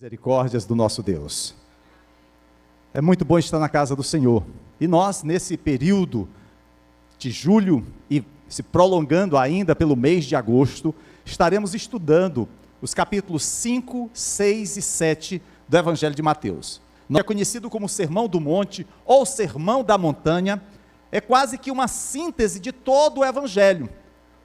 Misericórdias do nosso Deus. É muito bom estar na casa do Senhor. E nós, nesse período de julho e se prolongando ainda pelo mês de agosto, estaremos estudando os capítulos 5, 6 e 7 do Evangelho de Mateus. É conhecido como Sermão do Monte ou Sermão da Montanha. É quase que uma síntese de todo o Evangelho.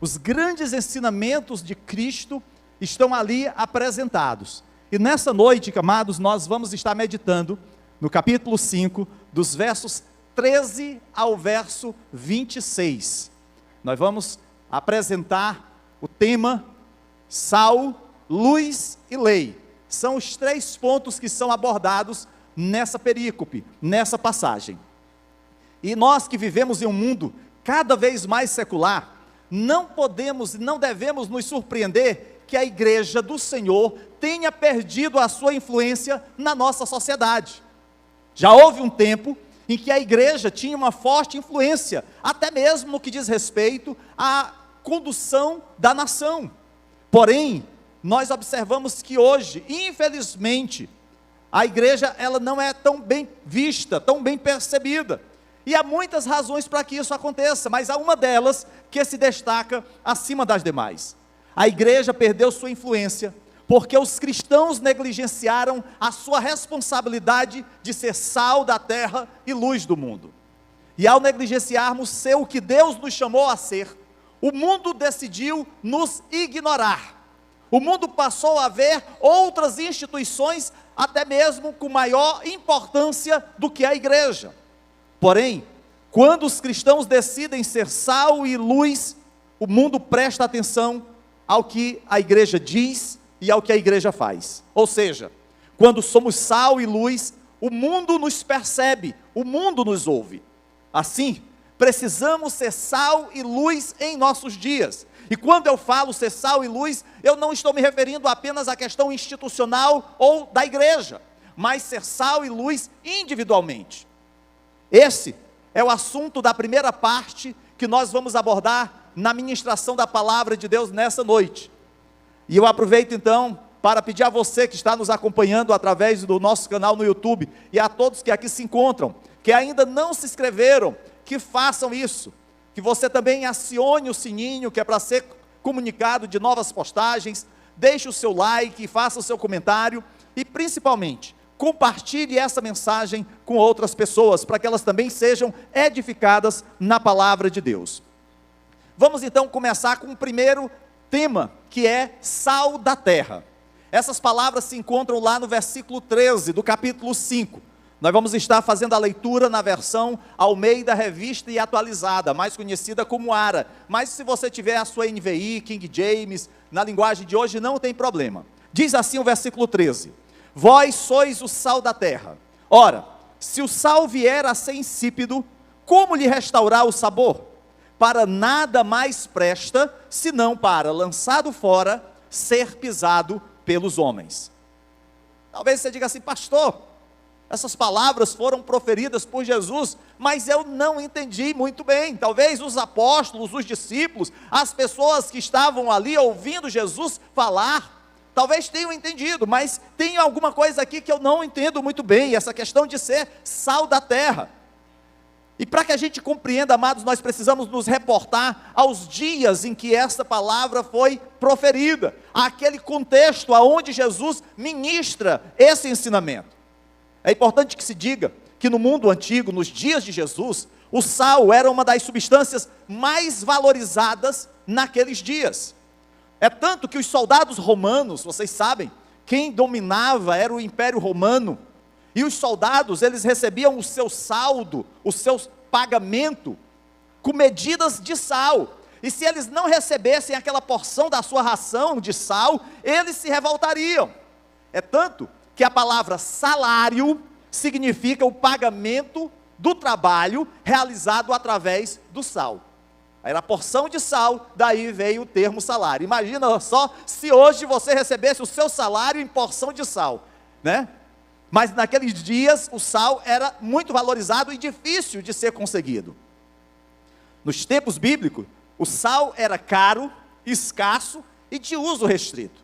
Os grandes ensinamentos de Cristo estão ali apresentados. E nessa noite, amados, nós vamos estar meditando no capítulo 5, dos versos 13 ao verso 26. Nós vamos apresentar o tema sal, luz e lei. São os 3 pontos que são abordados nessa perícope, nessa passagem. E nós que vivemos em um mundo cada vez mais secular, não podemos e não devemos nos surpreender que a igreja do Senhor tenha perdido a sua influência na nossa sociedade. Já houve um tempo em que a igreja tinha uma forte influência, até mesmo no que diz respeito à condução da nação. Porém, nós observamos que hoje, infelizmente, a igreja ela não é tão bem vista, tão bem percebida. E há muitas razões para que isso aconteça, mas há uma delas que se destaca acima das demais. A igreja perdeu sua influência, porque os cristãos negligenciaram a sua responsabilidade de ser sal da terra e luz do mundo. E ao negligenciarmos ser o que Deus nos chamou a ser, o mundo decidiu nos ignorar. O mundo passou a ver outras instituições, até mesmo com maior importância do que a igreja. Porém, quando os cristãos decidem ser sal e luz, o mundo presta atenção ao que a igreja diz e ao que a igreja faz. Ou seja, quando somos sal e luz, o mundo nos percebe, o mundo nos ouve. Assim, precisamos ser sal e luz em nossos dias. E quando eu falo ser sal e luz, eu não estou me referindo apenas à questão institucional ou da igreja, mas ser sal e luz individualmente. Esse é o assunto da primeira parte que nós vamos abordar na ministração da palavra de Deus nessa noite. E eu aproveito então para pedir a você que está nos acompanhando através do nosso canal no YouTube e a todos que aqui se encontram, que ainda não se inscreveram, que façam isso, que você também acione o sininho, que é para ser comunicado de novas postagens, deixe o seu like, faça o seu comentário e principalmente, compartilhe essa mensagem com outras pessoas, para que elas também sejam edificadas na palavra de Deus. Vamos então começar com o primeiro tema, que é sal da terra. Essas palavras se encontram lá no versículo 13 do capítulo 5. Nós vamos estar fazendo a leitura na versão Almeida Revista e Atualizada, mais conhecida como ARA. Mas se você tiver a sua NVI, King James, na linguagem de hoje, não tem problema. Diz assim o versículo 13: Vós sois o sal da terra. Ora, se o sal vier a ser insípido, como lhe restaurar o sabor? Para nada mais presta, senão para, lançado fora, ser pisado pelos homens. Talvez você diga assim: pastor, essas palavras foram proferidas por Jesus, mas eu não entendi muito bem. Talvez os apóstolos, os discípulos, as pessoas que estavam ali ouvindo Jesus falar, talvez tenham entendido, mas tem alguma coisa aqui que eu não entendo muito bem, essa questão de ser sal da terra. E para que a gente compreenda, amados, nós precisamos nos reportar aos dias em que essa palavra foi proferida, àquele contexto aonde Jesus ministra esse ensinamento. É importante que se diga que no mundo antigo, nos dias de Jesus, o sal era uma das substâncias mais valorizadas naqueles dias. É tanto que os soldados romanos, vocês sabem, quem dominava era o Império Romano. E os soldados, eles recebiam o seu saldo, o seu pagamento, com medidas de sal. E se eles não recebessem aquela porção da sua ração de sal, eles se revoltariam. É tanto que a palavra salário significa o pagamento do trabalho realizado através do sal. Era a porção de sal, daí veio o termo salário. Imagina só se hoje você recebesse o seu salário em porção de sal, né? Mas naqueles dias o sal era muito valorizado e difícil de ser conseguido. Nos tempos bíblicos, o sal era caro, escasso e de uso restrito.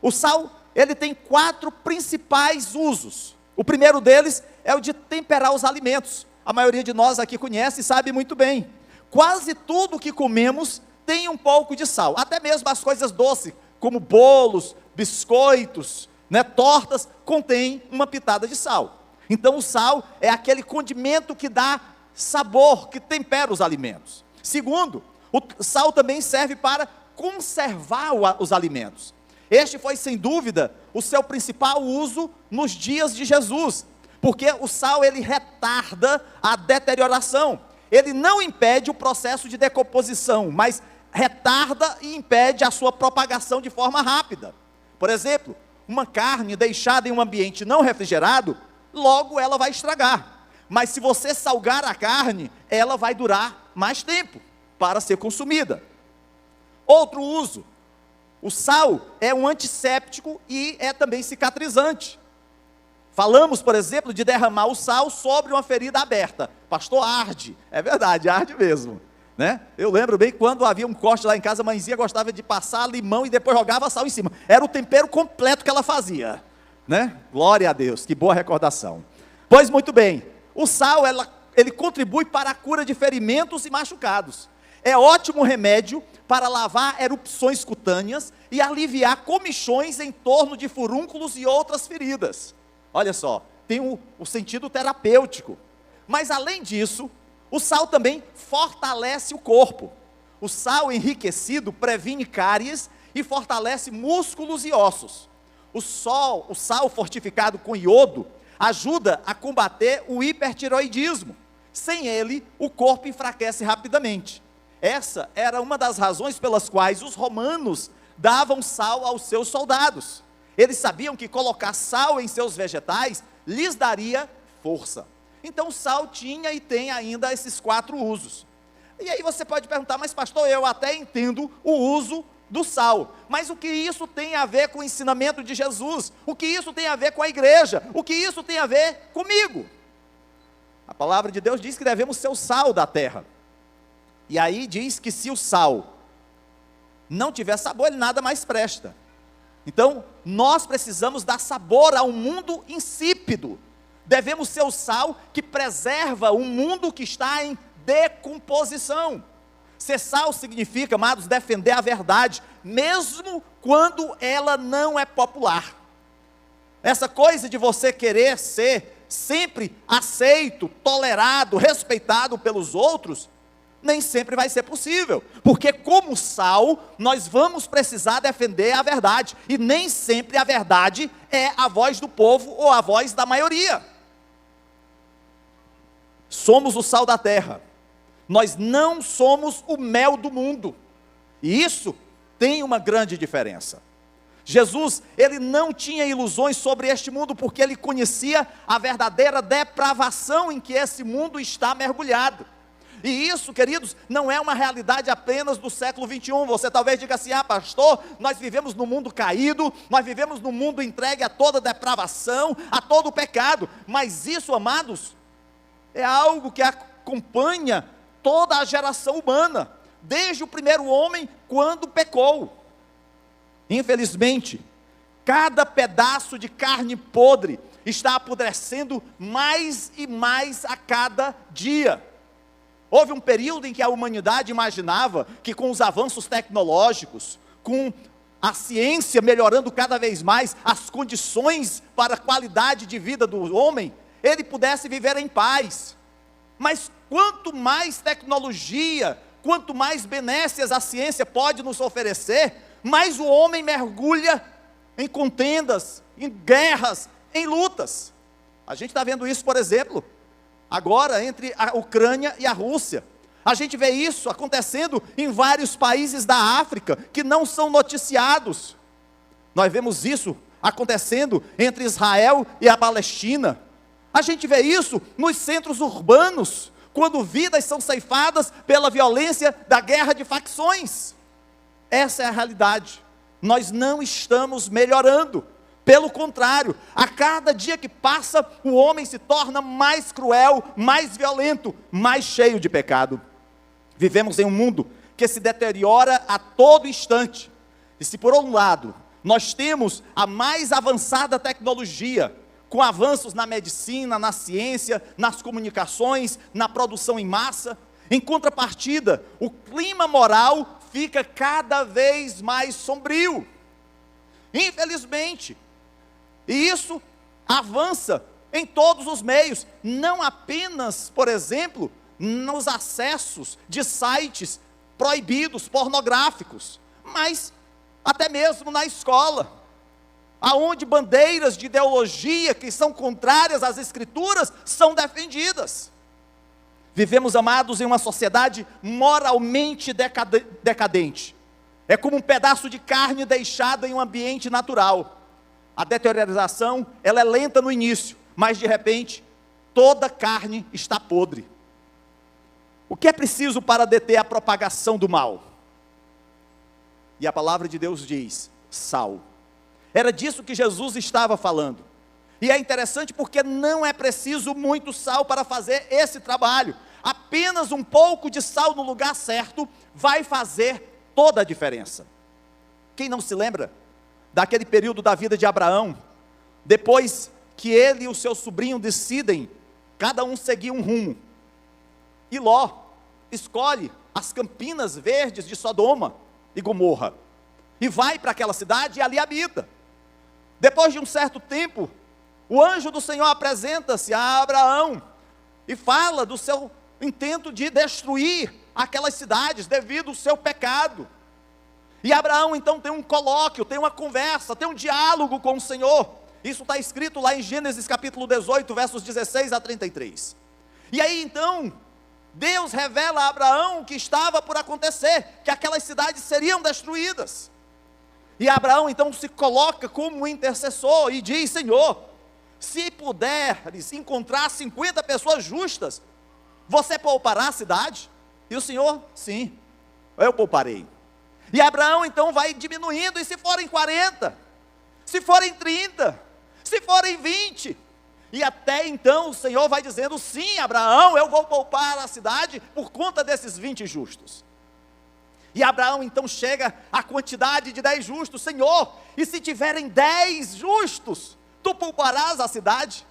O sal ele tem 4 principais usos. O primeiro deles é o de temperar os alimentos. A maioria de nós aqui conhece e sabe muito bem. Quase tudo que comemos tem um pouco de sal. Até mesmo as coisas doces, como bolos, biscoitos, tortas, contém uma pitada de sal. Então o sal é aquele condimento que dá sabor, que tempera os alimentos. Segundo, o sal também serve para conservar os alimentos. Este foi, sem dúvida, o seu principal uso nos dias de Jesus, porque o sal, ele retarda a deterioração. Ele não impede o processo de decomposição, mas retarda e impede a sua propagação de forma rápida. Por exemplo, uma carne deixada em um ambiente não refrigerado, logo ela vai estragar. Mas se você salgar a carne, ela vai durar mais tempo para ser consumida. Outro uso, o sal é um antisséptico e é também cicatrizante. Falamos, por exemplo, de derramar o sal sobre uma ferida aberta. Pastor, arde. É verdade, arde mesmo. Eu lembro bem quando havia um corte lá em casa, a mãezinha gostava de passar limão e depois jogava sal em cima. Era o tempero completo que ela fazia. Glória a Deus, que boa recordação. Pois muito bem, o sal, ele contribui para a cura de ferimentos e machucados. É ótimo remédio para lavar erupções cutâneas e aliviar comichões em torno de furúnculos e outras feridas. Olha só, tem o sentido terapêutico. Mas além disso, o sal também fortalece o corpo. O sal enriquecido previne cáries e fortalece músculos e ossos. O sal fortificado com iodo ajuda a combater o hipertireoidismo. Sem ele, o corpo enfraquece rapidamente. Essa era uma das razões pelas quais os romanos davam sal aos seus soldados. Eles sabiam que colocar sal em seus vegetais lhes daria força. Então o sal tinha e tem ainda esses 4 usos. E aí você pode perguntar, mas pastor, eu até entendo o uso do sal, mas o que isso tem a ver com o ensinamento de Jesus? O que isso tem a ver com a igreja? O que isso tem a ver comigo? A palavra de Deus diz que devemos ser o sal da terra. E aí diz que se o sal não tiver sabor, ele nada mais presta. Então, nós precisamos dar sabor a um mundo insípido. Devemos ser o sal que preserva um mundo que está em decomposição. Ser sal significa, amados, defender a verdade, mesmo quando ela não é popular. Essa coisa de você querer ser sempre aceito, tolerado, respeitado pelos outros, nem sempre vai ser possível, porque como sal, nós vamos precisar defender a verdade, e nem sempre a verdade é a voz do povo ou a voz da maioria. Somos o sal da terra, nós não somos o mel do mundo, e isso tem uma grande diferença. Jesus, ele não tinha ilusões sobre este mundo, porque ele conhecia a verdadeira depravação em que esse mundo está mergulhado. E isso, queridos, não é uma realidade apenas do século 21. Você talvez diga assim, pastor, nós vivemos num mundo caído, nós vivemos num mundo entregue a toda depravação, a todo o pecado. Mas isso, amados, é algo que acompanha toda a geração humana, desde o primeiro homem, quando pecou. Infelizmente, cada pedaço de carne podre está apodrecendo mais e mais a cada dia. Houve um período em que a humanidade imaginava que com os avanços tecnológicos, com a ciência melhorando cada vez mais as condições para a qualidade de vida do homem, ele pudesse viver em paz. Mas quanto mais tecnologia, quanto mais benécias a ciência pode nos oferecer, mais o homem mergulha em contendas, em guerras, em lutas. A gente está vendo isso, por exemplo, agora entre a Ucrânia e a Rússia. A gente vê isso acontecendo em vários países da África que não são noticiados. Nós vemos isso acontecendo entre Israel e a Palestina. A gente vê isso nos centros urbanos, quando vidas são ceifadas pela violência da guerra de facções. Essa é a realidade. Nós não estamos melhorando. Pelo contrário, a cada dia que passa, o homem se torna mais cruel, mais violento, mais cheio de pecado. Vivemos em um mundo que se deteriora a todo instante. E se por um lado, nós temos a mais avançada tecnologia, com avanços na medicina, na ciência, nas comunicações, na produção em massa. Em contrapartida, o clima moral fica cada vez mais sombrio, infelizmente. E isso avança em todos os meios, não apenas, por exemplo, nos acessos de sites proibidos, pornográficos, mas até mesmo na escola, aonde bandeiras de ideologia que são contrárias às Escrituras são defendidas. Vivemos, amados, em uma sociedade moralmente decadente. É como um pedaço de carne deixado em um ambiente natural. A deterioração, ela é lenta no início, mas de repente, toda carne está podre. O que é preciso para deter a propagação do mal? E a palavra de Deus diz: sal. Era disso que Jesus estava falando. E é interessante porque não é preciso muito sal para fazer esse trabalho. Apenas um pouco de sal no lugar certo vai fazer toda a diferença. Quem não se lembra daquele período da vida de Abraão, depois que ele e o seu sobrinho decidem, cada um seguir um rumo, e Ló escolhe as campinas verdes de Sodoma e Gomorra, e vai para aquela cidade e ali habita. Depois de um certo tempo, o anjo do Senhor apresenta-se a Abraão, e fala do seu intento de destruir aquelas cidades, devido ao seu pecado. E Abraão então tem um colóquio, tem uma conversa, tem um diálogo com o Senhor. Isso está escrito lá em Gênesis capítulo 18, versos 16 a 33. E aí então, Deus revela a Abraão o que estava por acontecer, que aquelas cidades seriam destruídas. E Abraão então se coloca como intercessor e diz: Senhor, se puderes encontrar 50 pessoas justas, você poupará a cidade? E o Senhor: sim, eu pouparei. E Abraão então vai diminuindo, e se forem 40, se forem 30, se forem 20, e até então o Senhor vai dizendo: sim, Abraão, eu vou poupar a cidade por conta desses 20 justos. E Abraão então chega à quantidade de 10 justos. Senhor, e se tiverem 10 justos, tu pouparás a cidade?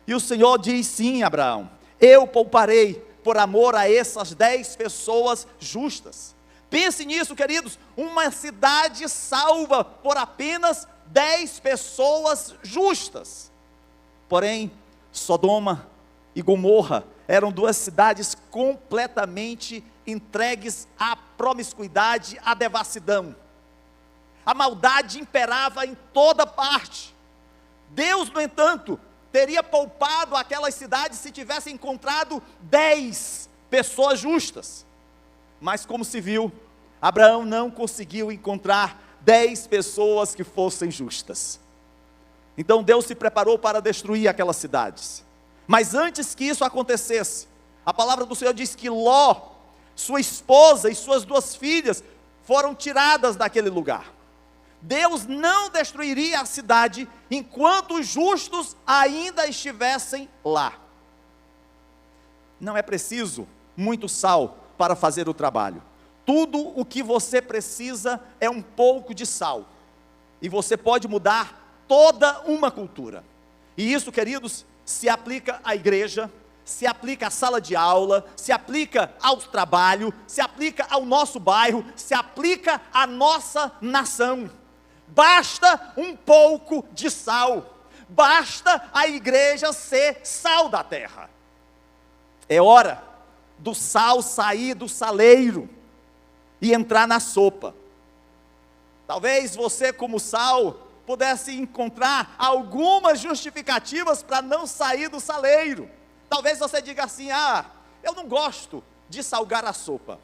E o Senhor diz: sim, Abraão, eu pouparei por amor a essas 10 pessoas justas. Pense nisso, queridos, uma cidade salva por apenas 10 pessoas justas. Porém, Sodoma e Gomorra eram duas cidades completamente entregues à promiscuidade, à devassidão. A maldade imperava em toda parte. Deus, no entanto, teria poupado aquelas cidades se tivesse encontrado 10 pessoas justas. Mas como se viu, Abraão não conseguiu encontrar 10 pessoas que fossem justas. Então Deus se preparou para destruir aquelas cidades. Mas antes que isso acontecesse, a palavra do Senhor diz que Ló, sua esposa e suas 2 filhas foram tiradas daquele lugar. Deus não destruiria a cidade enquanto os justos ainda estivessem lá. Não é preciso muito sal para fazer o trabalho. Tudo o que você precisa é um pouco de sal. E você pode mudar toda uma cultura. E isso, queridos, se aplica à igreja, se aplica à sala de aula, se aplica ao trabalho, se aplica ao nosso bairro, se aplica à nossa nação. Basta um pouco de sal. Basta a igreja ser sal da terra. É hora do sal sair do saleiro e entrar na sopa. Talvez você, como sal, pudesse encontrar algumas justificativas para não sair do saleiro. Talvez você diga assim: eu não gosto de salgar a sopa.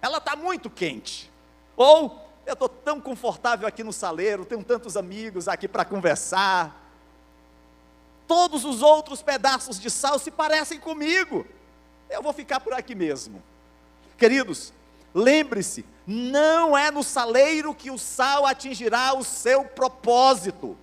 Ela está muito quente. Ou, eu estou tão confortável aqui no saleiro, tenho tantos amigos aqui para conversar. Todos os outros pedaços de sal se parecem comigo. Eu vou ficar por aqui mesmo. Queridos, lembre-se, não é no saleiro que o sal atingirá o seu propósito.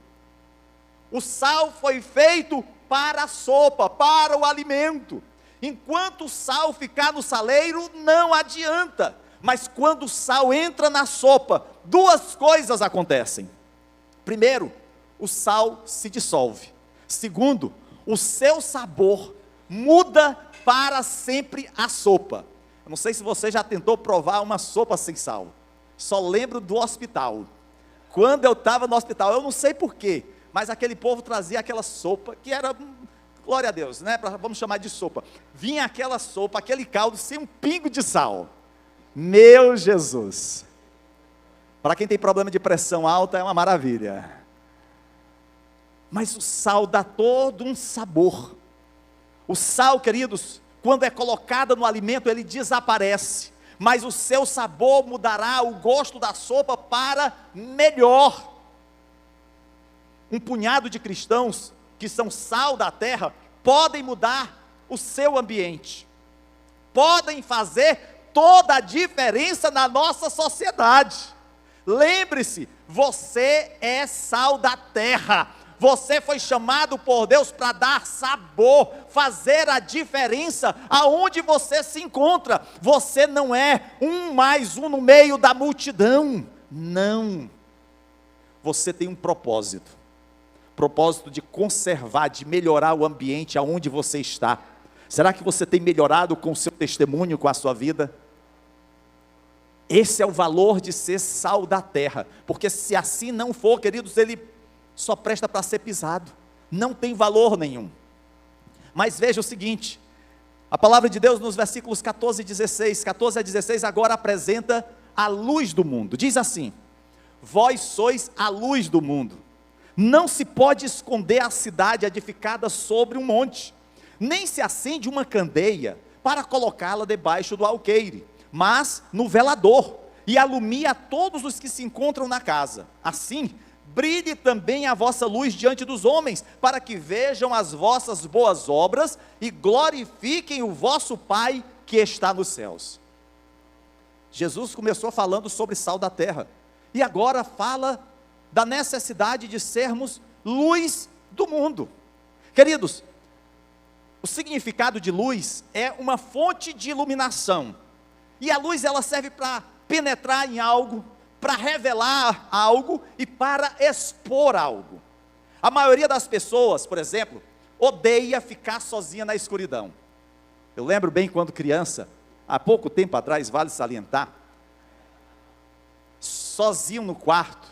O sal foi feito para a sopa, para o alimento. Enquanto o sal ficar no saleiro, não adianta. Mas quando o sal entra na sopa, duas coisas acontecem. Primeiro, o sal se dissolve. Segundo, o seu sabor muda para sempre a sopa. Eu não sei se você já tentou provar uma sopa sem sal. Só lembro do hospital. Quando eu estava no hospital, eu não sei porquê, mas aquele povo trazia aquela sopa, que era, glória a Deus, né? Vamos chamar de sopa. Vinha aquela sopa, aquele caldo, sem um pingo de sal. Meu Jesus! Para quem tem problema de pressão alta, é uma maravilha. Mas o sal dá todo um sabor. O sal, queridos, quando é colocado no alimento, ele desaparece. Mas o seu sabor mudará o gosto da sopa para melhor. Um punhado de cristãos que são sal da terra podem mudar o seu ambiente, podem fazer toda a diferença na nossa sociedade. Lembre-se, você é sal da terra. Você foi chamado por Deus para dar sabor, fazer a diferença aonde você se encontra. Você não é um mais um no meio da multidão. Não. Você tem um propósito. Propósito de conservar, de melhorar o ambiente aonde você está. Será que você tem melhorado com o seu testemunho, com a sua vida? Esse é o valor de ser sal da terra. Porque se assim não for, queridos, ele só presta para ser pisado, não tem valor nenhum. Mas veja o seguinte, a palavra de Deus nos versículos 14 e 16, 14 a 16, agora apresenta a luz do mundo. Diz assim: vós sois a luz do mundo. Não se pode esconder a cidade edificada sobre um monte, nem se acende uma candeia para colocá-la debaixo do alqueire, mas no velador, e alumia todos os que se encontram na casa. Assim, brilhe também a vossa luz diante dos homens, para que vejam as vossas boas obras e glorifiquem o vosso Pai que está nos céus. Jesus começou falando sobre sal da terra, e agora fala da necessidade de sermos luz do mundo. Queridos, o significado de luz é uma fonte de iluminação, e a luz ela serve para penetrar em algo, para revelar algo e para expor algo. A maioria das pessoas, por exemplo, odeia ficar sozinha na escuridão. Eu lembro bem quando criança, há pouco tempo atrás, vale salientar, sozinho no quarto,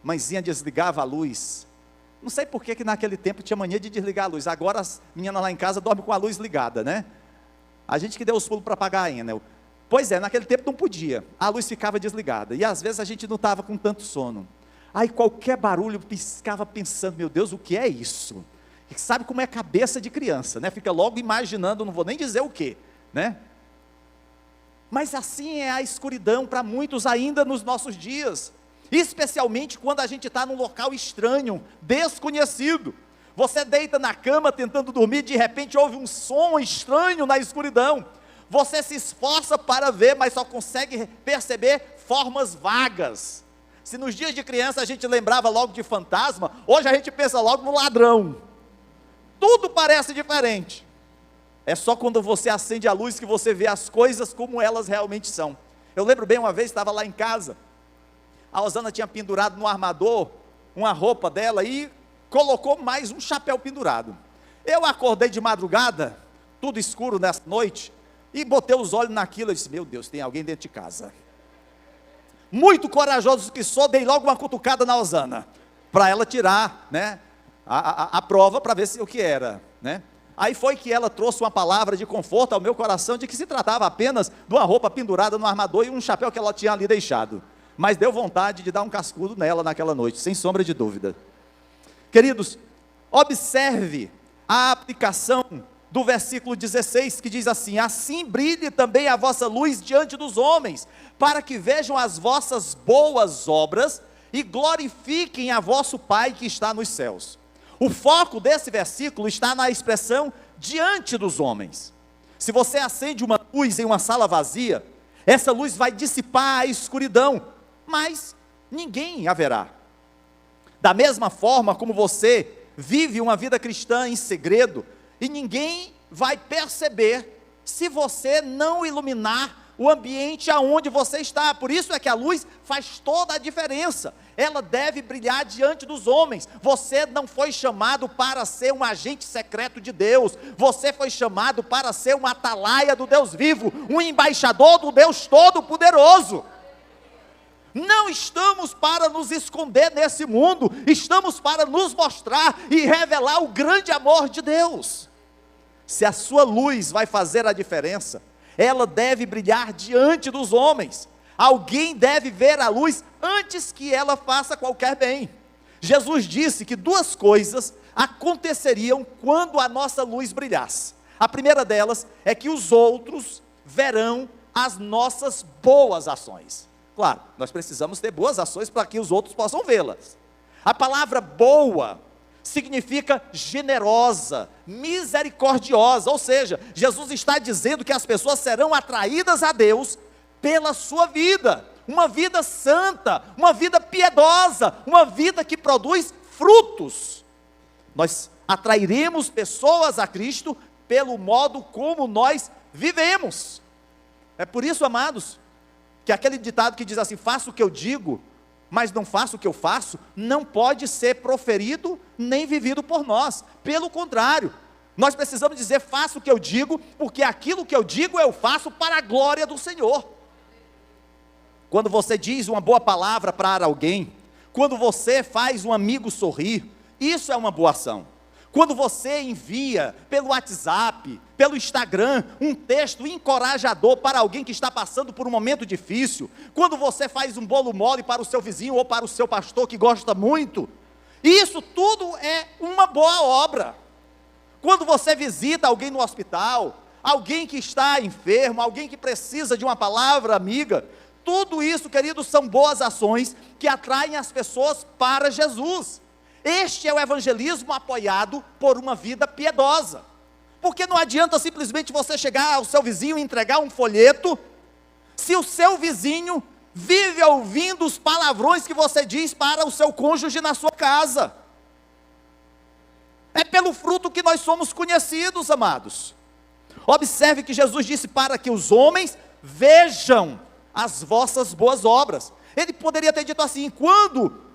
mãezinha desligava a luz. Não sei por que naquele tempo tinha mania de desligar a luz. Agora as meninas lá em casa dormem com a luz ligada, né? A gente que deu os pulos para apagar ainda. Pois é, naquele tempo não podia, a luz ficava desligada, e às vezes a gente não estava com tanto sono, aí qualquer barulho ficava pensando, meu Deus, o que é isso? E sabe como é a cabeça de criança, né? Fica logo imaginando, não vou nem dizer o que, né? Mas assim é a escuridão para muitos ainda nos nossos dias, especialmente quando a gente está num local estranho, desconhecido. Você deita na cama tentando dormir, de repente ouve um som estranho na escuridão. Você se esforça para ver, mas só consegue perceber formas vagas. Se nos dias de criança a gente lembrava logo de fantasma, hoje a gente pensa logo no ladrão. Tudo parece diferente. É só quando você acende a luz que você vê as coisas como elas realmente são. Eu lembro bem, uma vez estava lá em casa, a Osana tinha pendurado no armador uma roupa dela e colocou mais um chapéu pendurado. Eu acordei de madrugada, tudo escuro nessa noite, e botei os olhos naquilo, eu disse, meu Deus, tem alguém dentro de casa. Muito corajoso que sou, dei logo uma cutucada na Osana, para ela tirar, né, a prova, para ver se, o que era, né. Aí foi que ela trouxe uma palavra de conforto ao meu coração, de que se tratava apenas de uma roupa pendurada no armador, e um chapéu que ela tinha ali deixado, mas deu vontade de dar um cascudo nela naquela noite, sem sombra de dúvida. Queridos, observe a aplicação do versículo 16, que diz assim: assim brilhe também a vossa luz diante dos homens, para que vejam as vossas boas obras e glorifiquem a vosso Pai que está nos céus. O foco desse versículo está na expressão diante dos homens. Se você acende uma luz em uma sala vazia, essa luz vai dissipar a escuridão, mas ninguém a verá. Da mesma forma como você vive uma vida cristã em segredo, e ninguém vai perceber se você não iluminar o ambiente aonde você está. Por isso é que a luz faz toda a diferença. Ela deve brilhar diante dos homens. Você não foi chamado para ser um agente secreto de Deus. Você foi chamado para ser um atalaia do Deus vivo, um embaixador do Deus Todo-Poderoso. Não estamos para nos esconder nesse mundo, estamos para nos mostrar e revelar o grande amor de Deus. Se a sua luz vai fazer a diferença, ela deve brilhar diante dos homens. Alguém deve ver a luz antes que ela faça qualquer bem. Jesus disse que duas coisas aconteceriam quando a nossa luz brilhasse. A primeira delas é que os outros verão as nossas boas ações. Claro, nós precisamos ter boas ações para que os outros possam vê-las. A palavra boa significa generosa, misericordiosa, ou seja, Jesus está dizendo que as pessoas serão atraídas a Deus pela sua vida, uma vida santa, uma vida piedosa, uma vida que produz frutos. Nós atrairemos pessoas a Cristo pelo modo como nós vivemos. É por isso, amados, que aquele ditado que diz assim: faço o que eu digo, mas não faço o que eu faço, não pode ser proferido nem vivido por nós. Pelo contrário, nós precisamos dizer: faço o que eu digo, porque aquilo que eu digo eu faço para a glória do Senhor. Quando você diz uma boa palavra para alguém, quando você faz um amigo sorrir, isso é uma boa ação. Quando você envia pelo WhatsApp, pelo Instagram, um texto encorajador para alguém que está passando por um momento difícil, quando você faz um bolo mole para o seu vizinho ou para o seu pastor que gosta muito, isso tudo é uma boa obra. Quando você visita alguém no hospital, alguém que está enfermo, alguém que precisa de uma palavra amiga, tudo isso, queridos, são boas ações que atraem as pessoas para Jesus. Este é o evangelismo apoiado por uma vida piedosa. Porque não adianta simplesmente você chegar ao seu vizinho e entregar um folheto, se o seu vizinho vive ouvindo os palavrões que você diz para o seu cônjuge na sua casa. É pelo fruto que nós somos conhecidos, amados. Observe que Jesus disse para que os homens vejam as vossas boas obras. Ele poderia ter dito assim: quando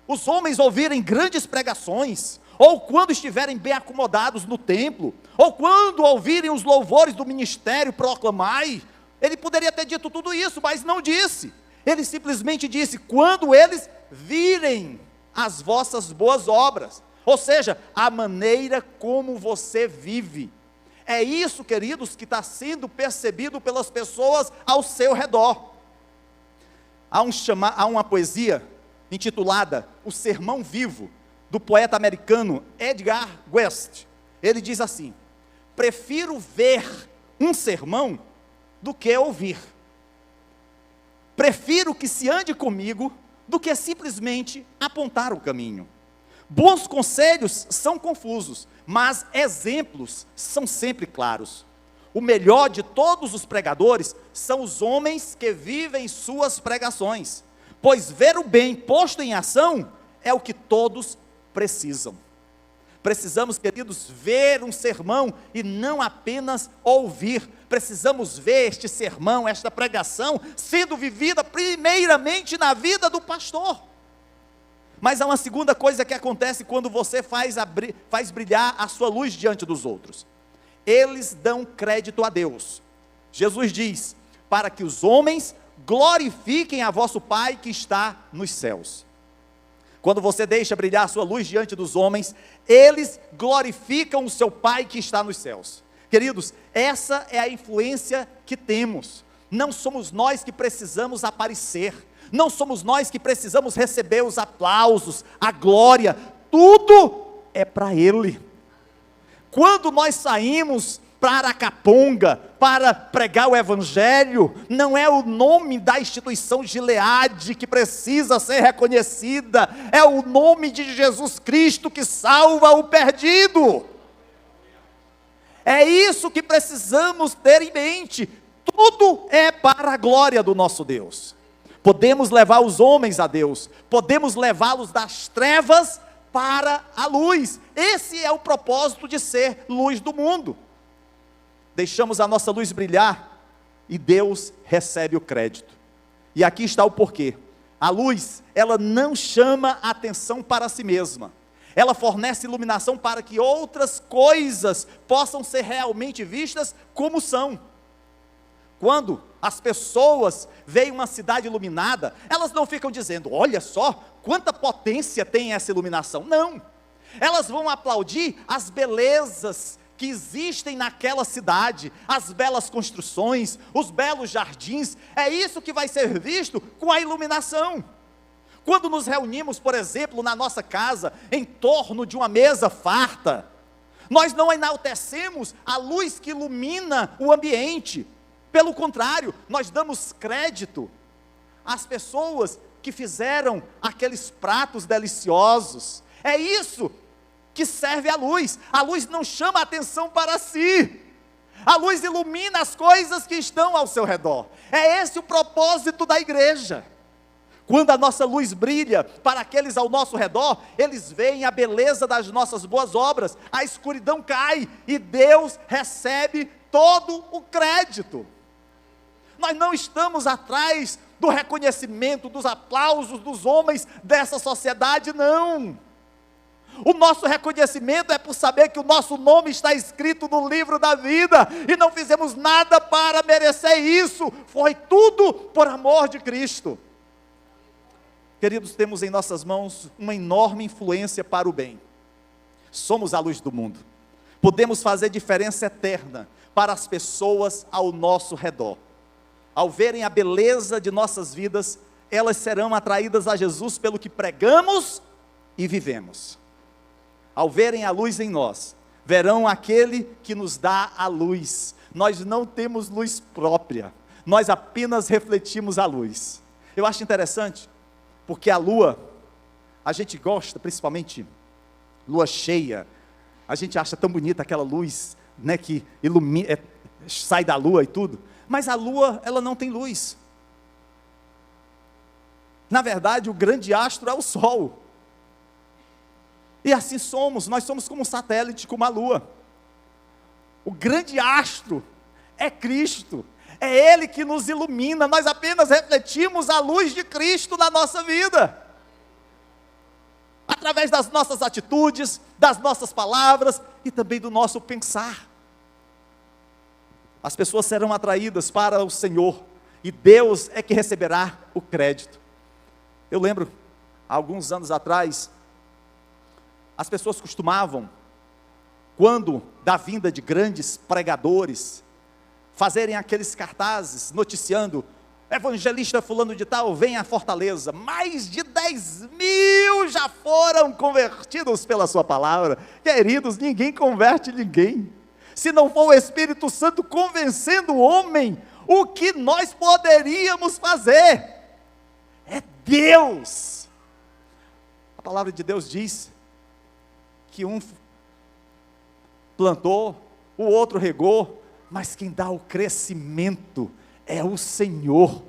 os homens ouvirem grandes pregações, ou quando estiverem bem acomodados no templo, ou quando ouvirem os louvores do ministério, proclamai. Ele poderia ter dito tudo isso, mas não disse. Ele simplesmente disse: quando eles virem as vossas boas obras, ou seja, a maneira como você vive. É isso, queridos, que está sendo percebido pelas pessoas ao seu redor. Há uma poesia intitulada O Sermão Vivo, do poeta americano Edgar West. Ele diz assim: prefiro ver um sermão do que ouvir. Prefiro que se ande comigo do que simplesmente apontar o caminho. Bons conselhos são confusos, mas exemplos são sempre claros. O melhor de todos os pregadores são os homens que vivem suas pregações, pois ver o bem posto em ação é o que todos precisam. Precisamos, queridos, ver um sermão e não apenas ouvir. Precisamos ver este sermão, esta pregação, sendo vivida primeiramente na vida do pastor. Mas há uma segunda coisa que acontece quando você faz brilhar a sua luz diante dos outros. Eles dão crédito a Deus. Jesus diz: para que os homens glorifiquem a vosso Pai que está nos céus. Quando você deixa brilhar a sua luz diante dos homens, eles glorificam o seu Pai que está nos céus. Queridos, essa é a influência que temos. Não somos nós que precisamos aparecer, não somos nós que precisamos receber os aplausos, a glória, tudo é para Ele. Quando nós saímos para Aracaponga, para pregar o Evangelho, não é o nome da instituição Gileade que precisa ser reconhecida, é o nome de Jesus Cristo que salva o perdido. É isso que precisamos ter em mente, tudo é para a glória do nosso Deus. Podemos levar os homens a Deus, podemos levá-los das trevas para a luz. Esse é o propósito de ser luz do mundo. Deixamos a nossa luz brilhar e Deus recebe o crédito. E aqui está o porquê. A luz, ela não chama a atenção para si mesma. Ela fornece iluminação para que outras coisas possam ser realmente vistas como são. Quando as pessoas veem uma cidade iluminada, elas não ficam dizendo, olha só, quanta potência tem essa iluminação. Não. Elas vão aplaudir as belezas que existem naquela cidade, as belas construções, os belos jardins. É isso que vai ser visto com a iluminação. Quando nos reunimos, por exemplo, na nossa casa, em torno de uma mesa farta, nós não enaltecemos a luz que ilumina o ambiente. Pelo contrário, nós damos crédito às pessoas que fizeram aqueles pratos deliciosos. É isso que serve a luz. A luz não chama a atenção para si. A luz ilumina as coisas que estão ao seu redor. É esse o propósito da igreja. Quando a nossa luz brilha para aqueles ao nosso redor, eles veem a beleza das nossas boas obras, a escuridão cai e Deus recebe todo o crédito. Nós não estamos atrás do reconhecimento, dos aplausos dos homens dessa sociedade, não. O nosso reconhecimento é por saber que o nosso nome está escrito no livro da vida, e não fizemos nada para merecer isso, foi tudo por amor de Cristo. Queridos, temos em nossas mãos uma enorme influência para o bem. Somos a luz do mundo. Podemos fazer diferença eterna para as pessoas ao nosso redor. Ao verem a beleza de nossas vidas, elas serão atraídas a Jesus pelo que pregamos e vivemos. Ao verem a luz em nós, verão aquele que nos dá a luz. Nós não temos luz própria, nós apenas refletimos a luz. Eu acho interessante, porque a lua, a gente gosta, principalmente lua cheia, a gente acha tão bonita aquela luz, né, que ilumina, sai da lua e tudo, mas a lua, ela não tem luz. Na verdade, o grande astro é o sol. E assim somos, nós somos como um satélite, como a lua. O grande astro é Cristo, é Ele que nos ilumina, nós apenas refletimos a luz de Cristo na nossa vida. Através das nossas atitudes, das nossas palavras e também do nosso pensar. As pessoas serão atraídas para o Senhor, e Deus é que receberá o crédito. Eu lembro, há alguns anos atrás, as pessoas costumavam, quando da vinda de grandes pregadores, fazerem aqueles cartazes noticiando, evangelista fulano de tal, vem a Fortaleza, mais de 10.000 já foram convertidos pela sua palavra. Queridos, ninguém converte ninguém, se não for o Espírito Santo convencendo o homem, o que nós poderíamos fazer? É Deus. A palavra de Deus diz que um plantou, o outro regou, mas quem dá o crescimento é o Senhor.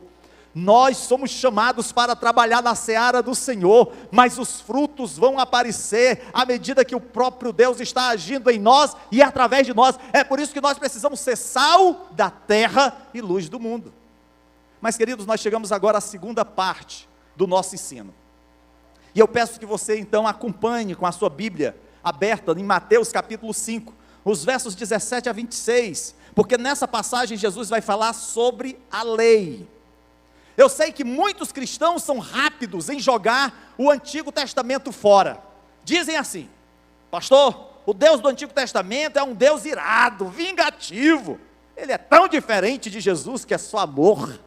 Nós somos chamados para trabalhar na seara do Senhor, mas os frutos vão aparecer à medida que o próprio Deus está agindo em nós e através de nós. É por isso que nós precisamos ser sal da terra e luz do mundo. Mas, queridos, nós chegamos agora à segunda parte do nosso ensino. E eu peço que você então acompanhe com a sua Bíblia aberta em Mateus capítulo 5, os versos 17 a 26, porque nessa passagem Jesus vai falar sobre a lei. Eu sei que muitos cristãos são rápidos em jogar o Antigo Testamento fora. Dizem assim: pastor, o Deus do Antigo Testamento é um Deus irado, vingativo. Ele é tão diferente de Jesus que é só amor.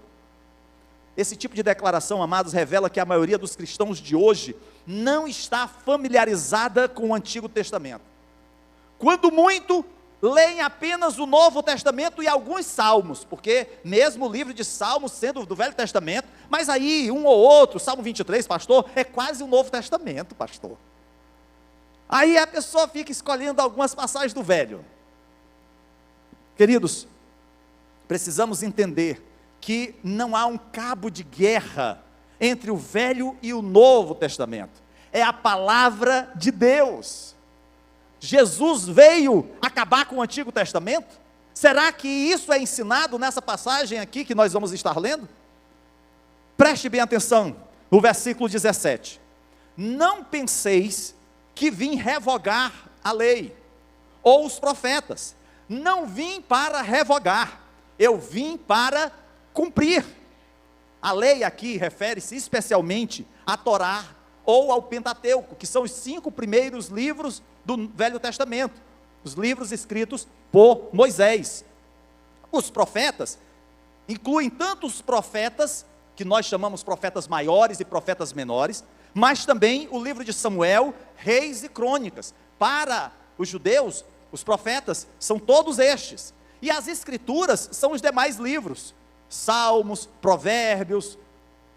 Esse tipo de declaração, amados, revela que a maioria dos cristãos de hoje não está familiarizada com o Antigo Testamento. Quando muito, leem apenas o Novo Testamento e alguns salmos, porque mesmo o livro de Salmos sendo do Velho Testamento, mas aí um ou outro, Salmo 23, pastor, é quase o Novo Testamento, pastor. Aí a pessoa fica escolhendo algumas passagens do Velho. Queridos, precisamos entender que não há um cabo de guerra entre o Velho e o Novo Testamento. É a palavra de Deus. Jesus veio acabar com o Antigo Testamento? Será que isso é ensinado nessa passagem aqui que nós vamos estar lendo? Preste bem atenção, no versículo 17. Não penseis que vim revogar a lei, ou os profetas. Não vim para revogar, eu vim para cumprir. A lei aqui refere-se especialmente à Torá ou ao Pentateuco, que são os 5 primeiros livros do Velho Testamento, os livros escritos por Moisés. Os profetas incluem tanto os profetas, que nós chamamos profetas maiores e profetas menores, mas também o livro de Samuel, Reis e Crônicas. Para os judeus, os profetas são todos estes, e as escrituras são os demais livros, Salmos, Provérbios,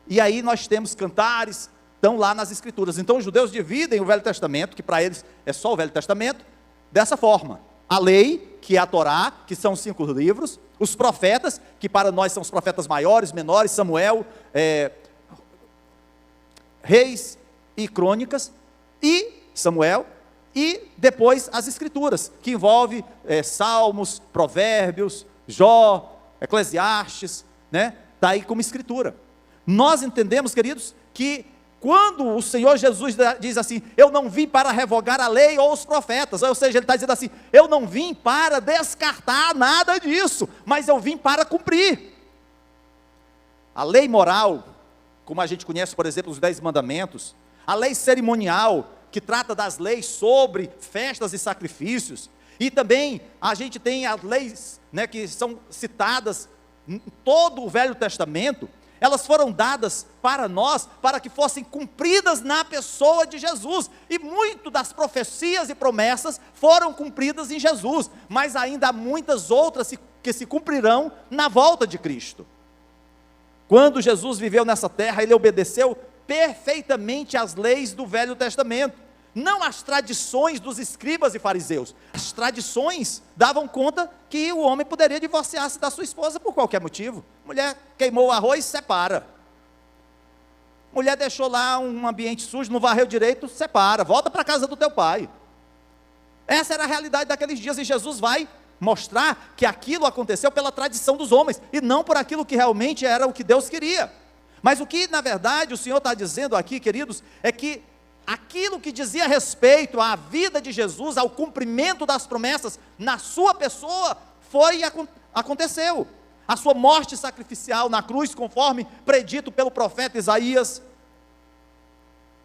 e aí nós temos Cantares, estão lá nas escrituras. Então os judeus dividem o Velho Testamento, que para eles é só o Velho Testamento, dessa forma: a lei, que é a Torá, que são 5 livros, os profetas, que para nós são os profetas maiores, menores, Samuel, Reis e Crônicas, e Samuel, e depois as escrituras, que envolve Salmos, Provérbios, Jó, Eclesiastes, né? Está aí como escritura. Nós entendemos, queridos, que quando o Senhor Jesus diz assim, eu não vim para revogar a lei ou os profetas, ou seja, ele está dizendo assim, eu não vim para descartar nada disso, mas eu vim para cumprir. A lei moral, como a gente conhece, por exemplo, os 10 mandamentos, a lei cerimonial, que trata das leis sobre festas e sacrifícios, e também a gente tem as leis, né, que são citadas em todo o Velho Testamento. Elas foram dadas para nós, para que fossem cumpridas na pessoa de Jesus, e muito das profecias e promessas foram cumpridas em Jesus, mas ainda há muitas outras que se cumprirão na volta de Cristo. Quando Jesus viveu nessa terra, ele obedeceu perfeitamente às leis do Velho Testamento, não as tradições dos escribas e fariseus. As tradições davam conta que o homem poderia divorciar-se da sua esposa por qualquer motivo. Mulher queimou o arroz, separa. Mulher deixou lá um ambiente sujo, não varreu direito, separa, volta para a casa do teu pai. Essa era a realidade daqueles dias, e Jesus vai mostrar que aquilo aconteceu pela tradição dos homens, e não por aquilo que realmente era o que Deus queria. Mas o que na verdade o Senhor está dizendo aqui, queridos, é que aquilo que dizia respeito à vida de Jesus, ao cumprimento das promessas na sua pessoa, aconteceu. A sua morte sacrificial na cruz, conforme predito pelo profeta Isaías.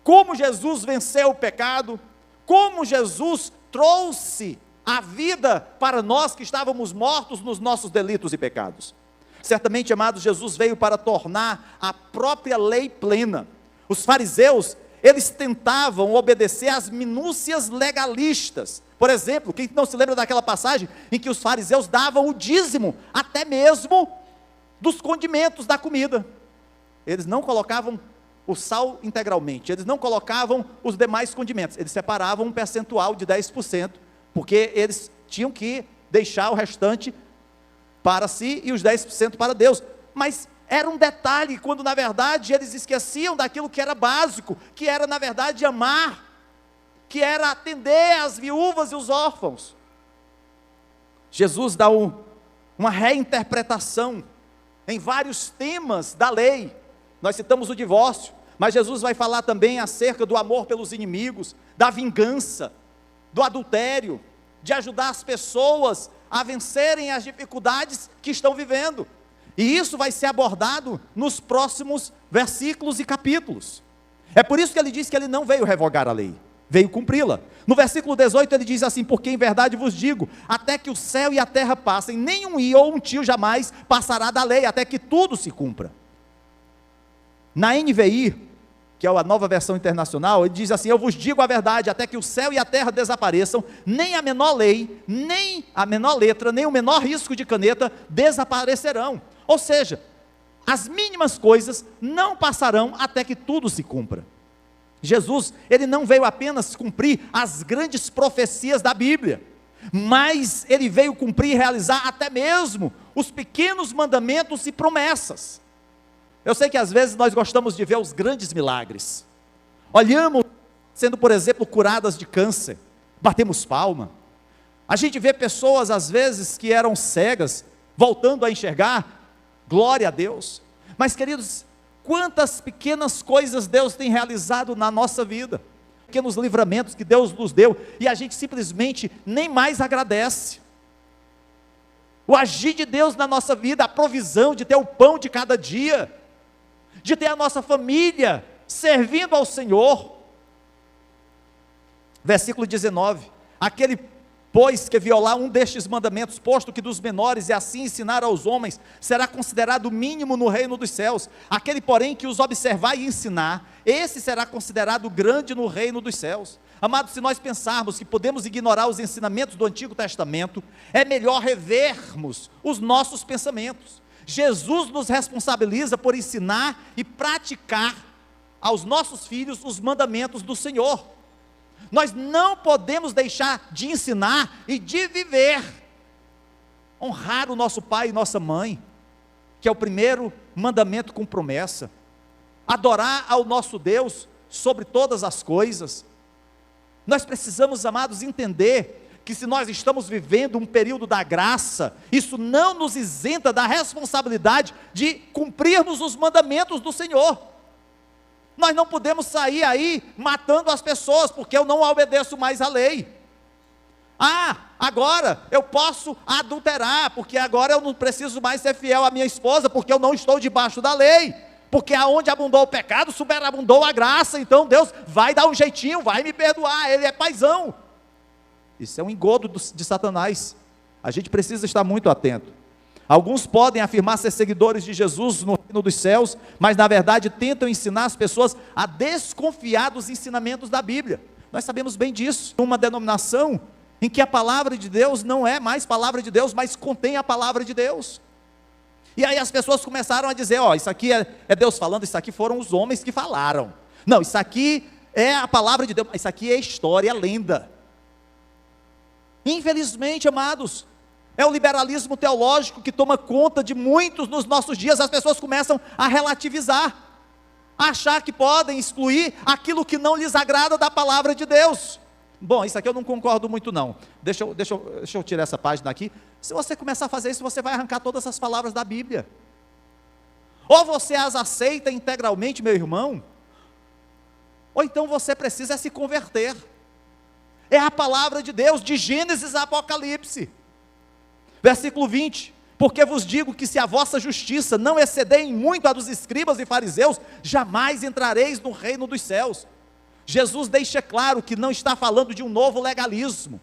Como Jesus venceu o pecado, como Jesus trouxe a vida para nós que estávamos mortos nos nossos delitos e pecados. Certamente, amados, Jesus veio para tornar a própria lei plena. Os fariseus, eles tentavam obedecer às minúcias legalistas. Por exemplo, quem não se lembra daquela passagem em que os fariseus davam o dízimo, até mesmo dos condimentos da comida. Eles não colocavam o sal integralmente, eles não colocavam os demais condimentos, eles separavam um percentual de 10%, porque eles tinham que deixar o restante para si e os 10% para Deus. Mas era um detalhe, quando na verdade eles esqueciam daquilo que era básico, que era na verdade amar, que era atender as viúvas e os órfãos. Jesus dá uma reinterpretação em vários temas da lei. Nós citamos o divórcio, mas Jesus vai falar também acerca do amor pelos inimigos, da vingança, do adultério, de ajudar as pessoas a vencerem as dificuldades que estão vivendo. E isso vai ser abordado nos próximos versículos e capítulos. É por isso que ele diz que ele não veio revogar a lei, veio cumpri-la. No versículo 18 ele diz assim, porque em verdade vos digo, até que o céu e a terra passem, nem um i ou um tio jamais passará da lei, até que tudo se cumpra. Na NVI, que é a nova versão internacional, ele diz assim, eu vos digo a verdade, até que o céu e a terra desapareçam, nem a menor lei, nem a menor letra, nem o menor risco de caneta desaparecerão. Ou seja, as mínimas coisas não passarão até que tudo se cumpra. Jesus, ele não veio apenas cumprir as grandes profecias da Bíblia, mas ele veio cumprir e realizar até mesmo os pequenos mandamentos e promessas. Eu sei que às vezes nós gostamos de ver os grandes milagres, olhamos sendo, por exemplo, curadas de câncer, batemos palma, A gente vê pessoas, às vezes, que eram cegas, voltando a enxergar, glória a Deus. Mas, queridos, quantas pequenas coisas Deus tem realizado na nossa vida, pequenos livramentos que Deus nos deu, e a gente simplesmente nem mais agradece. O agir de Deus na nossa vida, a provisão de ter o pão de cada dia, de ter a nossa família servindo ao Senhor. Versículo 19, aquele, pois, que violar um destes mandamentos, posto que dos menores, e assim ensinar aos homens, será considerado mínimo no reino dos céus. Aquele, porém, que os observar e ensinar, esse será considerado grande no reino dos céus. Amados, se nós pensarmos que podemos ignorar os ensinamentos do Antigo Testamento, é melhor revermos os nossos pensamentos. Jesus nos responsabiliza por ensinar e praticar aos nossos filhos os mandamentos do Senhor. Nós não podemos deixar de ensinar e de viver, honrar o nosso pai e nossa mãe, que é o primeiro mandamento com promessa, adorar ao nosso Deus sobre todas as coisas. Nós precisamos, amados, entender que se nós estamos vivendo um período da graça, isso não nos isenta da responsabilidade de cumprirmos os mandamentos do Senhor. Nós não podemos sair aí matando as pessoas, porque eu não obedeço mais à lei. Agora eu posso adulterar, porque agora eu não preciso mais ser fiel à minha esposa, porque eu não estou debaixo da lei. Porque aonde abundou o pecado, superabundou a graça. Então Deus vai dar um jeitinho, vai me perdoar, Ele é paizão. Isso é um engodo de Satanás. A gente precisa estar muito atento. Alguns podem afirmar ser seguidores de Jesus no reino dos céus, mas na verdade tentam ensinar as pessoas a desconfiar dos ensinamentos da Bíblia. Nós sabemos bem disso. Uma denominação em que a palavra de Deus não é mais palavra de Deus, mas contém a palavra de Deus. E aí as pessoas começaram a dizer, isso aqui é Deus falando, isso aqui foram os homens que falaram. Não, isso aqui é a palavra de Deus, isso aqui é história, é lenda. Infelizmente, amados, é o liberalismo teológico que toma conta de muitos nos nossos dias. As pessoas começam a relativizar, a achar que podem excluir aquilo que não lhes agrada da palavra de Deus. Bom, isso aqui eu não concordo muito não, deixa eu tirar essa página aqui. Se você começar a fazer isso, você vai arrancar todas as palavras da Bíblia. Ou você as aceita integralmente, meu irmão, ou então você precisa se converter. É a palavra de Deus, de Gênesis a Apocalipse. Versículo 20, porque vos digo que se a vossa justiça não exceder em muito a dos escribas e fariseus, jamais entrareis no reino dos céus. Jesus deixa claro que não está falando de um novo legalismo.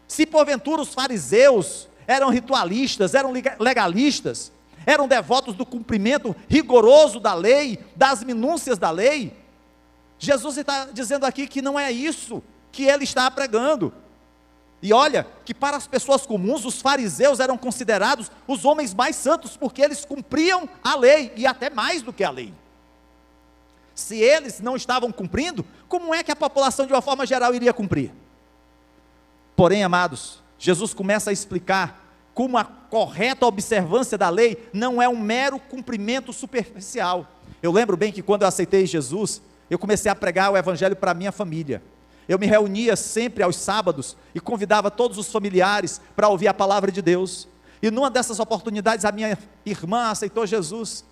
Se porventura os fariseus eram ritualistas, eram legalistas, eram devotos do cumprimento rigoroso da lei, das minúcias da lei, Jesus está dizendo aqui que não é isso que ele está pregando. E olha, que para as pessoas comuns, os fariseus eram considerados os homens mais santos, porque eles cumpriam a lei, e até mais do que a lei. Se eles não estavam cumprindo, como é que a população de uma forma geral iria cumprir? Porém, amados, Jesus começa a explicar como a correta observância da lei não é um mero cumprimento superficial. Eu lembro bem que quando eu aceitei Jesus, eu comecei a pregar o evangelho para a minha família. Eu me reunia sempre aos sábados e convidava todos os familiares para ouvir a palavra de Deus. E numa dessas oportunidades a minha irmã aceitou Jesus.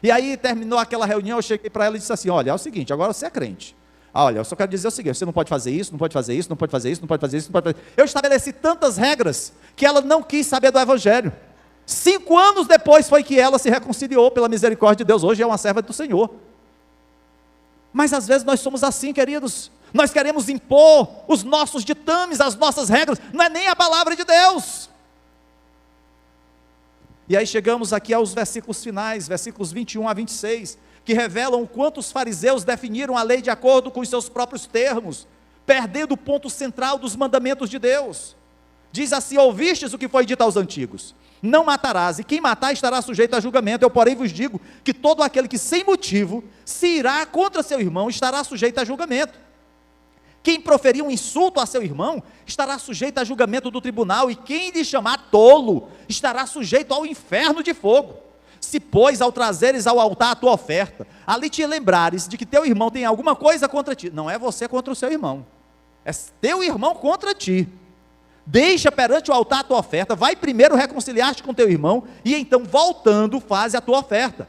E aí terminou aquela reunião, eu cheguei para ela e disse assim, olha, é o seguinte, agora você é crente. Olha, eu só quero dizer o seguinte, você não pode fazer isso, não pode fazer isso, não pode fazer isso, não pode fazer isso, não pode fazer isso. Eu estabeleci tantas regras que ela não quis saber do evangelho. 5 anos depois foi que ela se reconciliou pela misericórdia de Deus. Hoje é uma serva do Senhor. Mas às vezes nós somos assim, queridos. Nós queremos impor os nossos ditames, as nossas regras. Não é nem a palavra de Deus. E aí chegamos aqui aos versículos finais, versículos 21 a 26, que revelam o quanto os fariseus definiram a lei de acordo com os seus próprios termos, perdendo o ponto central dos mandamentos de Deus. Diz assim, ouvistes o que foi dito aos antigos, não matarás, e quem matar estará sujeito a julgamento. Eu porém vos digo, que todo aquele que sem motivo se irá contra seu irmão, estará sujeito a julgamento. Quem proferir um insulto a seu irmão, estará sujeito a julgamento do tribunal, e quem lhe chamar tolo, estará sujeito ao inferno de fogo. Se, pois, ao trazeres ao altar a tua oferta, ali te lembrares de que teu irmão tem alguma coisa contra ti, não é você contra o seu irmão, é teu irmão contra ti. deixa perante o altar a tua oferta, vai primeiro reconciliar-te com teu irmão, e então voltando, faze a tua oferta.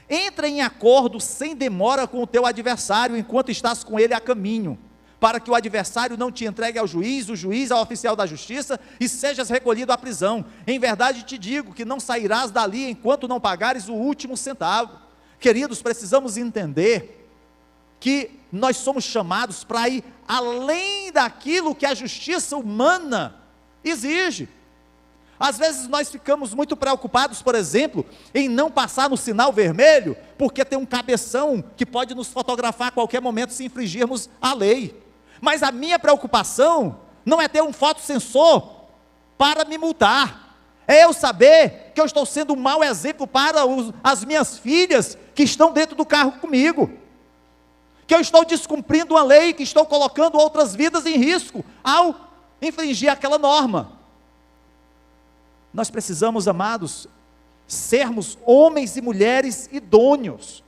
Entra em acordo sem demora com o teu adversário, enquanto estás com ele a caminho, para que o adversário não te entregue ao juiz, o juiz ao oficial da justiça, e sejas recolhido à prisão. Em verdade te digo, que não sairás dali, enquanto não pagares o último centavo. Queridos, precisamos entender, que nós somos chamados para ir além daquilo que a justiça humana exige. Às vezes nós ficamos muito preocupados, por exemplo, em não passar no sinal vermelho, porque tem um cabeção que pode nos fotografar a qualquer momento se infringirmos a lei. Mas a minha preocupação não é ter um fotossensor para me multar, é eu saber que eu estou sendo um mau exemplo para as minhas filhas que estão dentro do carro comigo, que eu estou descumprindo uma lei, que estou colocando outras vidas em risco ao infringir aquela norma. Nós precisamos, amados, sermos homens e mulheres idôneos,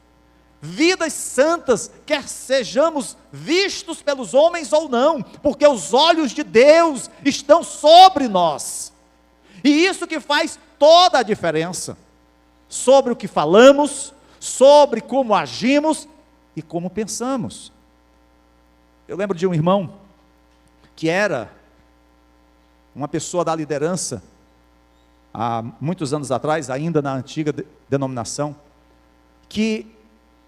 vidas santas, quer sejamos vistos pelos homens ou não, porque os olhos de Deus estão sobre nós, e isso que faz toda a diferença, sobre o que falamos, sobre como agimos e como pensamos. Eu lembro de um irmão, que era uma pessoa da liderança, há muitos anos atrás, ainda na antiga denominação, que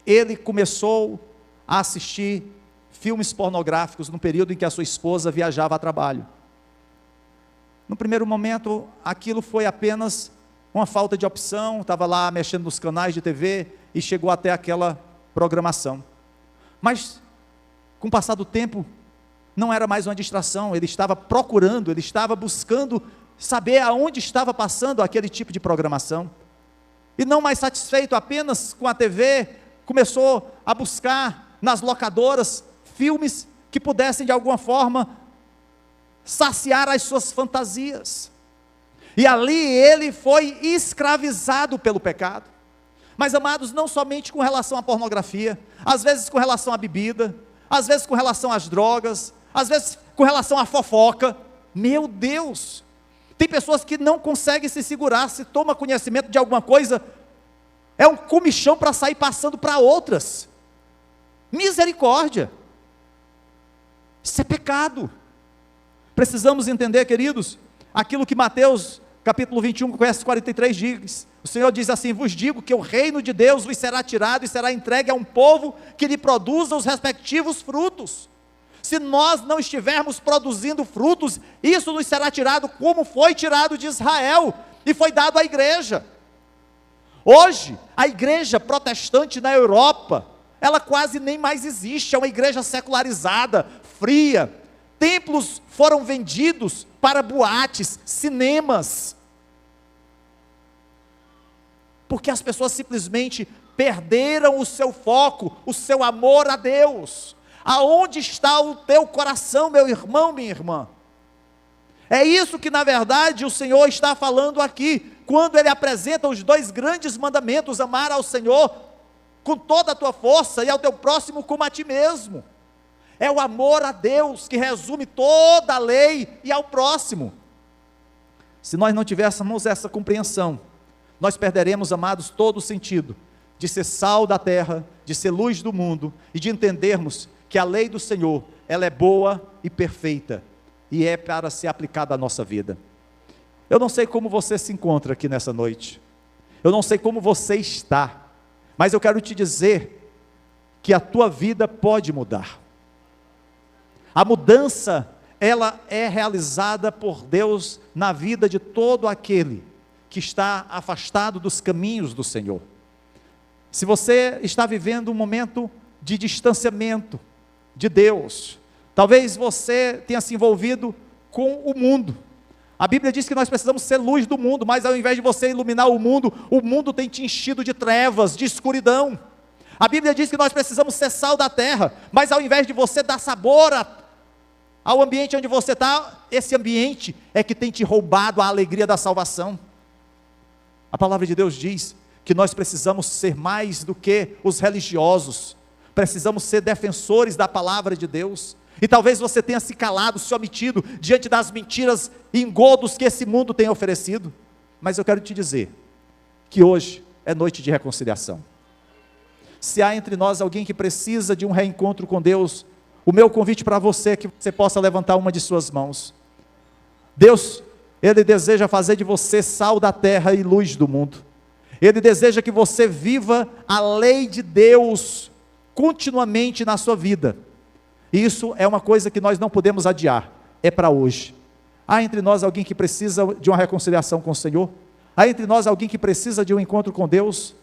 ele começou a assistir filmes pornográficos no período em que a sua esposa viajava a trabalho. No primeiro momento, aquilo foi apenas uma falta de opção, estava lá mexendo nos canais de TV e chegou até aquela programação. Mas, com o passar do tempo, não era mais uma distração, ele estava procurando, ele estava buscando saber aonde estava passando aquele tipo de programação, e não mais satisfeito apenas com a TV, começou a buscar nas locadoras filmes que pudessem de alguma forma saciar as suas fantasias, e ali ele foi escravizado pelo pecado. Mas, amados, não somente com relação à pornografia, às vezes com relação à bebida, às vezes com relação às drogas, às vezes com relação à fofoca. Meu Deus, tem pessoas que não conseguem se segurar, se toma conhecimento de alguma coisa, é um comichão para sair passando para outras. Misericórdia, isso é pecado. Precisamos entender, queridos, aquilo que Mateus capítulo 21, verso 43 diz. O Senhor diz assim: vos digo que o reino de Deus vos será tirado e será entregue a um povo que lhe produza os respectivos frutos. Se nós não estivermos produzindo frutos, isso nos será tirado, como foi tirado de Israel e foi dado à igreja. Hoje, a igreja protestante na Europa, ela quase nem mais existe, é uma igreja secularizada, fria. Templos foram vendidos para boates, cinemas, porque as pessoas simplesmente perderam o seu foco, o seu amor a Deus. Aonde está o teu coração, meu irmão, minha irmã? É isso que na verdade o Senhor está falando aqui, quando Ele apresenta os dois grandes mandamentos: amar ao Senhor com toda a tua força e ao teu próximo como a ti mesmo. É o amor a Deus que resume toda a lei e ao próximo. Se nós não tivéssemos essa compreensão, nós perderemos, amados, todo o sentido de ser sal da terra, de ser luz do mundo e de entendermos que a lei do Senhor, ela é boa e perfeita, e é para ser aplicada à nossa vida. Eu não sei como você se encontra aqui nessa noite, eu não sei como você está, mas eu quero te dizer que a tua vida pode mudar. A mudança, ela é realizada por Deus na vida de todo aquele que está afastado dos caminhos do Senhor. Se você está vivendo um momento de distanciamento de Deus, talvez você tenha se envolvido com o mundo. A Bíblia diz que nós precisamos ser luz do mundo, mas ao invés de você iluminar o mundo tem te enchido de trevas, de escuridão. A Bíblia diz que nós precisamos ser sal da terra, mas ao invés de você dar sabor ao ambiente onde você está, esse ambiente é que tem te roubado a alegria da salvação. A palavra de Deus diz que nós precisamos ser mais do que os religiosos, precisamos ser defensores da palavra de Deus, E talvez você tenha se calado, se omitido, diante das mentiras e engodos que esse mundo tem oferecido. Mas eu quero te dizer, que hoje é noite de reconciliação. Se há entre nós alguém que precisa de um reencontro com Deus, o meu convite para você é que você possa levantar uma de suas mãos. Deus, Ele deseja fazer de você sal da terra e luz do mundo. Ele deseja que você viva a lei de Deus continuamente na sua vida. E isso é uma coisa que nós não podemos adiar, é para hoje. Há entre nós alguém que precisa de uma reconciliação com o Senhor? Há entre nós alguém que precisa de um encontro com Deus?